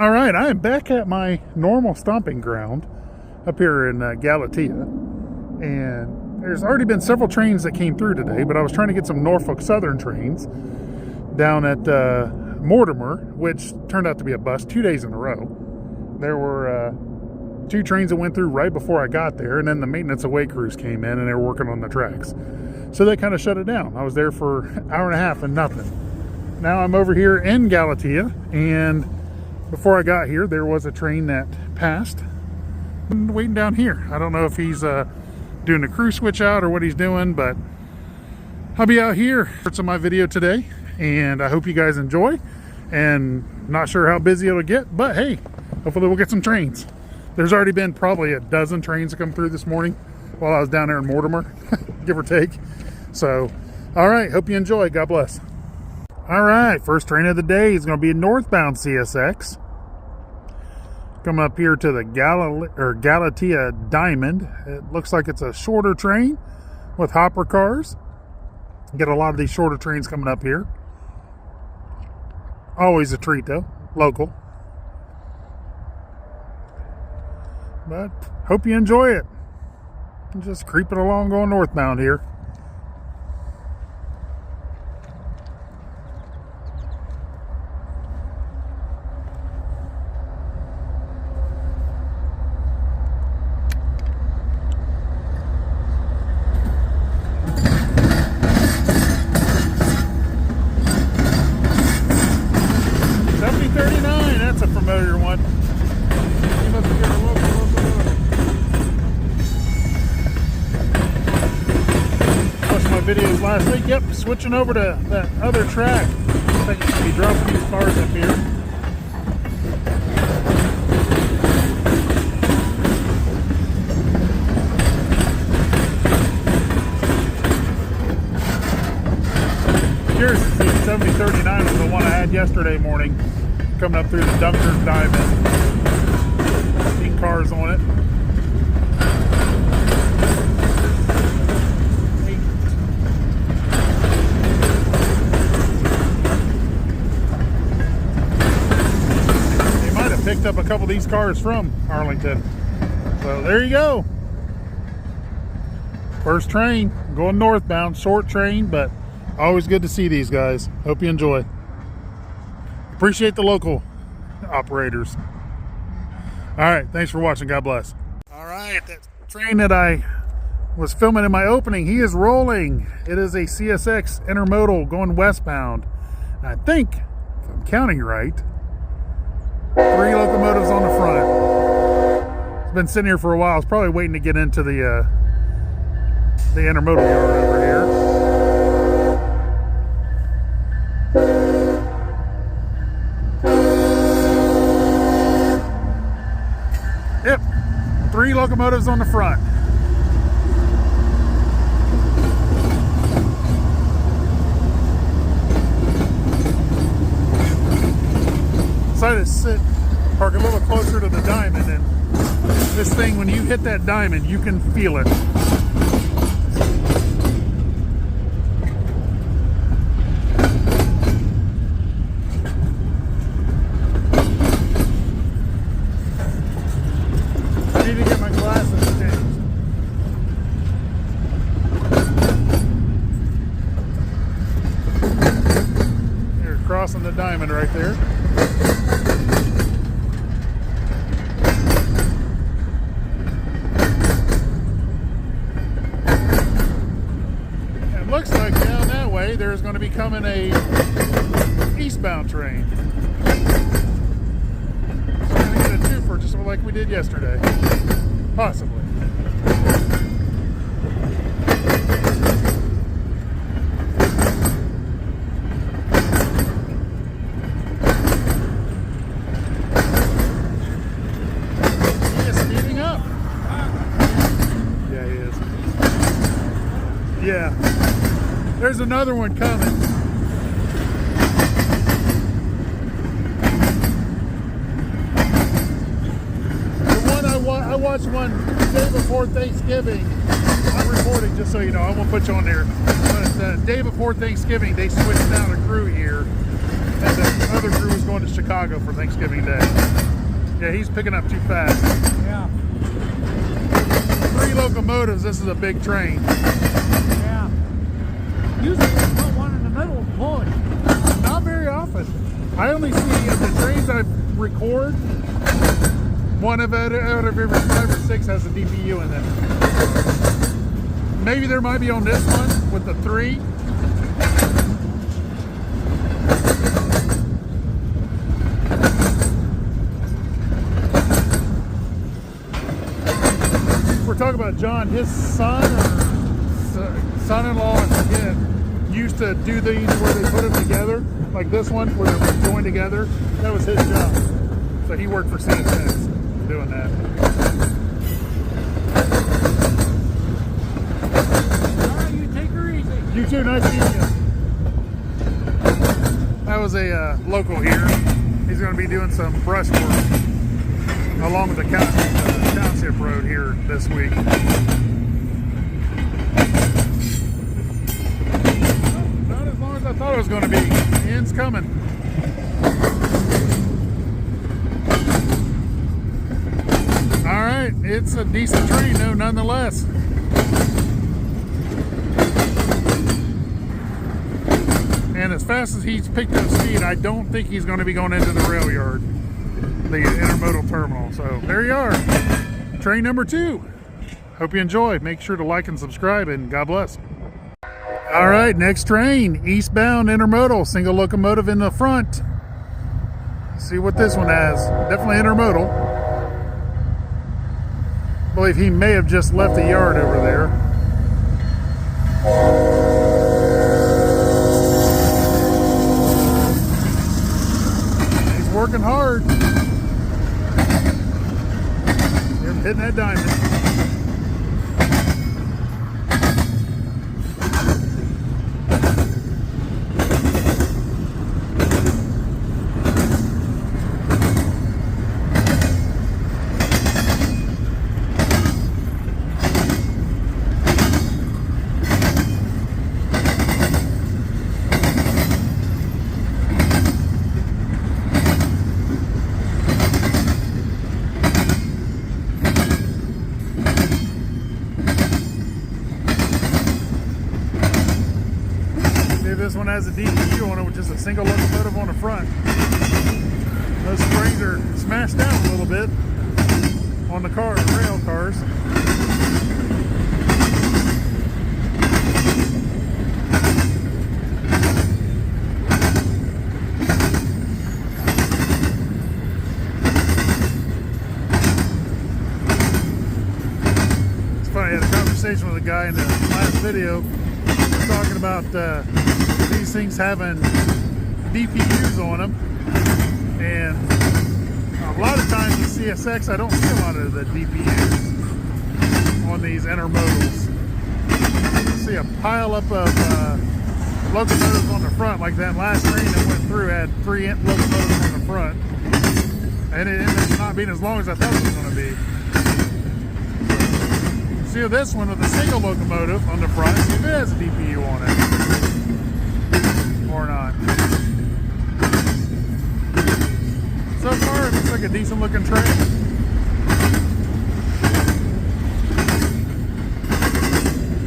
All right, I am back at my normal stomping ground up here in Galatea, and there's already been several trains that came through today, but I was trying to get some Norfolk Southern trains down at Mortimer, which turned out to be a bust 2 days in a row. There were 2 trains that went through right before I got there, and then the Maint Of Way crews came in and they were working on the tracks. So they kind of shut it down. I was there for an hour and a half and nothing. Now I'm over here in Galatea, and before I got here, there was a train that passed. I'm waiting down here. I don't know if he's doing a crew switch out or what he's doing, but I'll be out here for some of my video today, and I hope you guys enjoy. And not sure how busy it'll get, but hey, hopefully we'll get some trains. There's already been probably a dozen trains that come through this morning while I was down there in Mortimer, give or take. So, all right, hope you enjoy. God bless. All right, first train of the day is going to be a northbound CSX. Coming up here to the Galatea Diamond. It looks like it's a shorter train with hopper cars. Get a lot of these shorter trains coming up here. Always a treat though, local. But hope you enjoy it. I'm just creeping along going northbound here. That's a familiar one. You must be getting local. Watched my videos last week. Yep, switching over to that other track. I think it's going to be dropping these cars up here. Curious to see if 7039 was the one I had yesterday morning. Coming up through the Dunkers Diamond. 8 cars on it. 8. They might have picked up a couple of these cars from Arlington. So there you go. First train going northbound, short train, but always good to see these guys. Hope you enjoy. Appreciate the local operators. All right, thanks for watching. God bless. All right, that train that I was filming in my opening, he is rolling. It is a CSX intermodal going westbound. And I think, if I'm counting right, 3 locomotives on the front. It's been sitting here for a while. It's probably waiting to get into the intermodal yard over here. Yep, 3 locomotives on the front. Decided to park a little closer to the diamond, and this thing, when you hit that diamond, you can feel it. I need to get my glasses changed. You're crossing the diamond right there. It looks like down that way there's going to be coming a eastbound train. Just like we did yesterday. Possibly. He is speeding up. Yeah, he is. Yeah. There's another one coming. I watched one the day before Thanksgiving. I'm recording just so you know. I won't put you on there. But the day before Thanksgiving, they switched out a crew here. And the other crew is going to Chicago for Thanksgiving Day. Yeah, he's picking up too fast. Yeah. 3 locomotives, this is a big train. Yeah. Usually they put one in the middle and pull it. Not very often. I only see of the trains I record, one of out of every 5 or 6 has a DPU in it. Maybe there might be on this one with the 3. We're talking about John, his son or son-in-law, I forget, used to do these where they put them together, like this one where they're joined together. That was his job. So he worked for CSX doing that. All right, you take her easy. You too, nice meeting you. That was a local here. He's going to be doing some brush work along with the township road here this week. Not as long as I thought it was going to be. The end's coming. All right, it's a decent train though, nonetheless. And as fast as he's picked up speed, I don't think he's going to be going into the rail yard, the intermodal terminal. So there you are, train number 2. Hope you enjoy. Make sure to like and subscribe, and God bless. All right, next train, eastbound intermodal, single locomotive in the front. Let's see what this one has. Definitely intermodal. I believe he may have just left the yard over there. He's working hard. They're hitting that diamond. This one has a DPU on it, which is a single locomotive on the front. Those springs are smashed down a little bit on the rail cars. It's funny, I had a conversation with a guy in the last video talking about these things having DPUs on them, and a lot of times in CSX I don't see a lot of the DPUs on these intermodals. I see a pile up of locomotives on the front, like that last train that went through had 3 locomotives on the front, and it ended up not being as long as I thought it was going to be. See this one with a single locomotive on the front, see if it has a DPU on it or not. So far it looks like a decent looking train.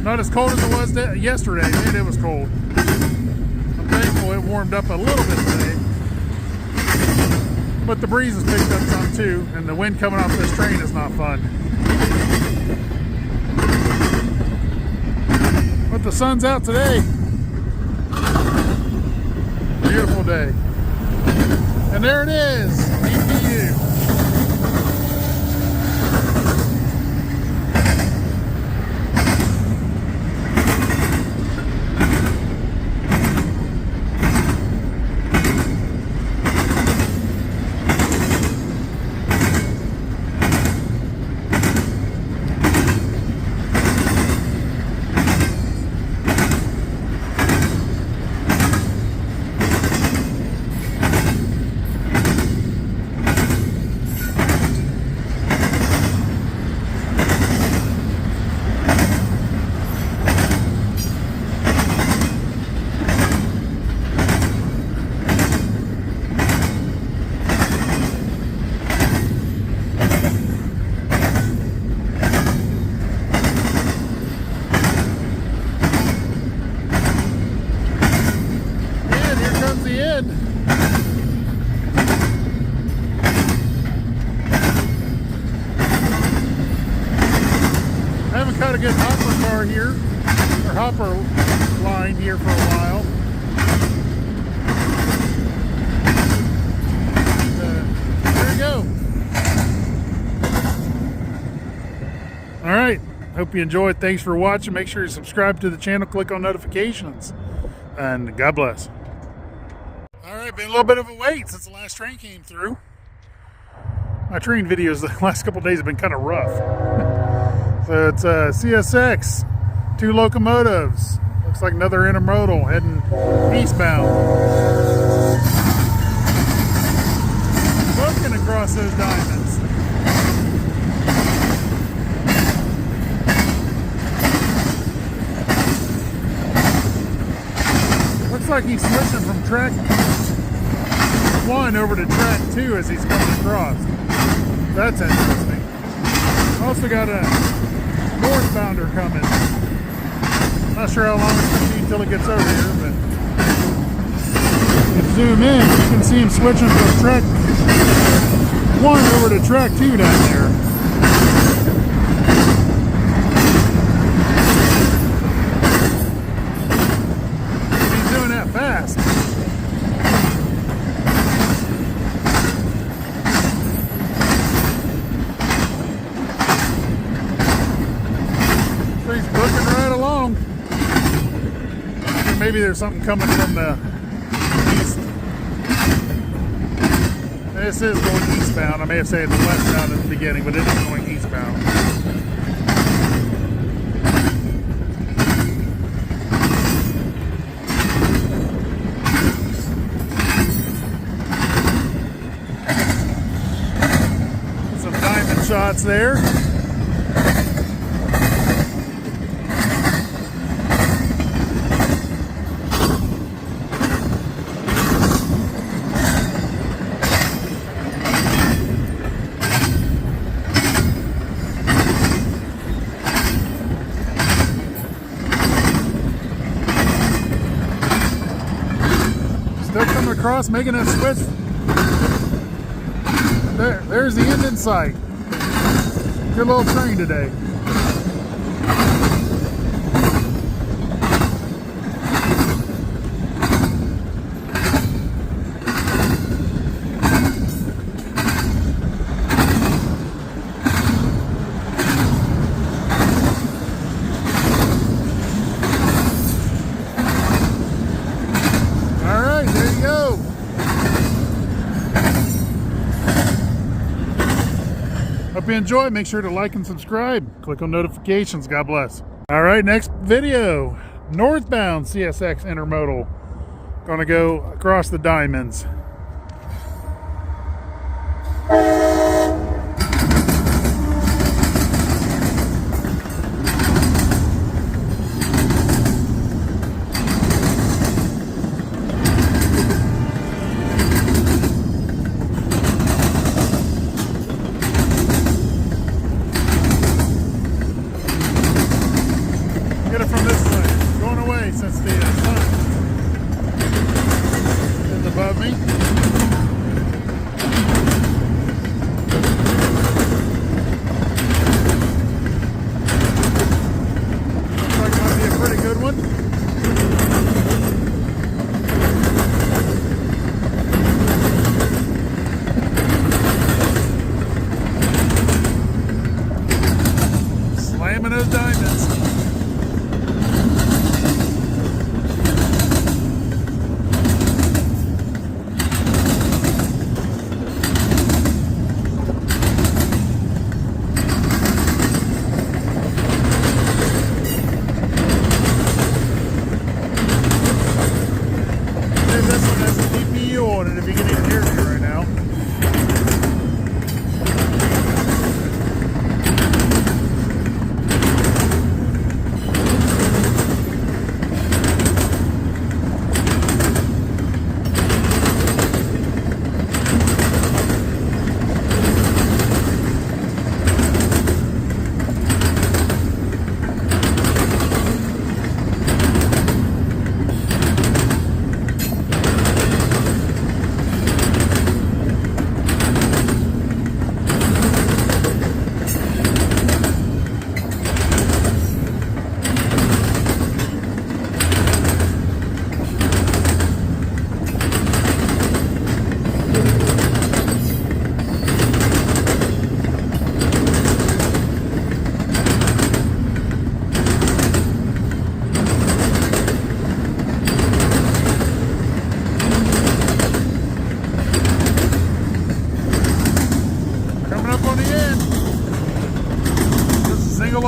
Not as cold as it was yesterday. Man, it was cold. I'm thankful it warmed up a little bit today. But the breeze has picked up some too, and the wind coming off this train is not fun. But the sun's out today. Beautiful day. And there it is, DPU. good hopper car here, or hopper line here for a while. There you go. All right. Hope you enjoyed. Thanks for watching. Make sure you subscribe to the channel, click on notifications, and God bless. All right, been a little bit of a wait since the last train came through. My train videos the last couple of days have been kind of rough. So it's CSX, 2 locomotives. Looks like another intermodal heading eastbound. Looking across those diamonds. Looks like he's switching from track 1 over to track 2 as he's coming across. That's interesting. Also got a northbounder coming. Not sure how long it's going to be until it gets over here, but if you zoom in, you can see him switching from track 1 over to track 2 down there. He's doing that fast. So he's booking right along. Maybe there's something coming from the east. This is going eastbound. I may have said it's westbound at the beginning, but it is going eastbound. Some diamond shots there. Still coming across, making a switch. There's the end in sight. Good little train today. Hope you enjoy. Make sure to like and subscribe. Click on notifications. God bless. All right, next video. Northbound CSX intermodal. Gonna go across the diamonds. Get it from this way. Going away since the sun is above me.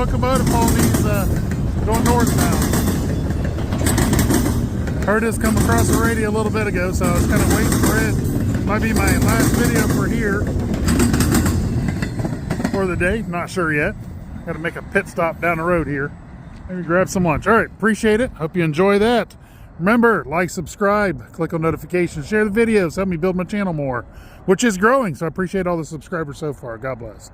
locomotive hauling these going northbound. Heard this come across the radio a little bit ago, so I was kind of waiting for it. Might be my last video for here for the day. Not sure yet. Got to make a pit stop down the road here. Maybe grab some lunch. All right, appreciate it. Hope you enjoy that. Remember, like, subscribe, click on notifications, share the videos, help me build my channel more, which is growing. So I appreciate all the subscribers so far. God bless.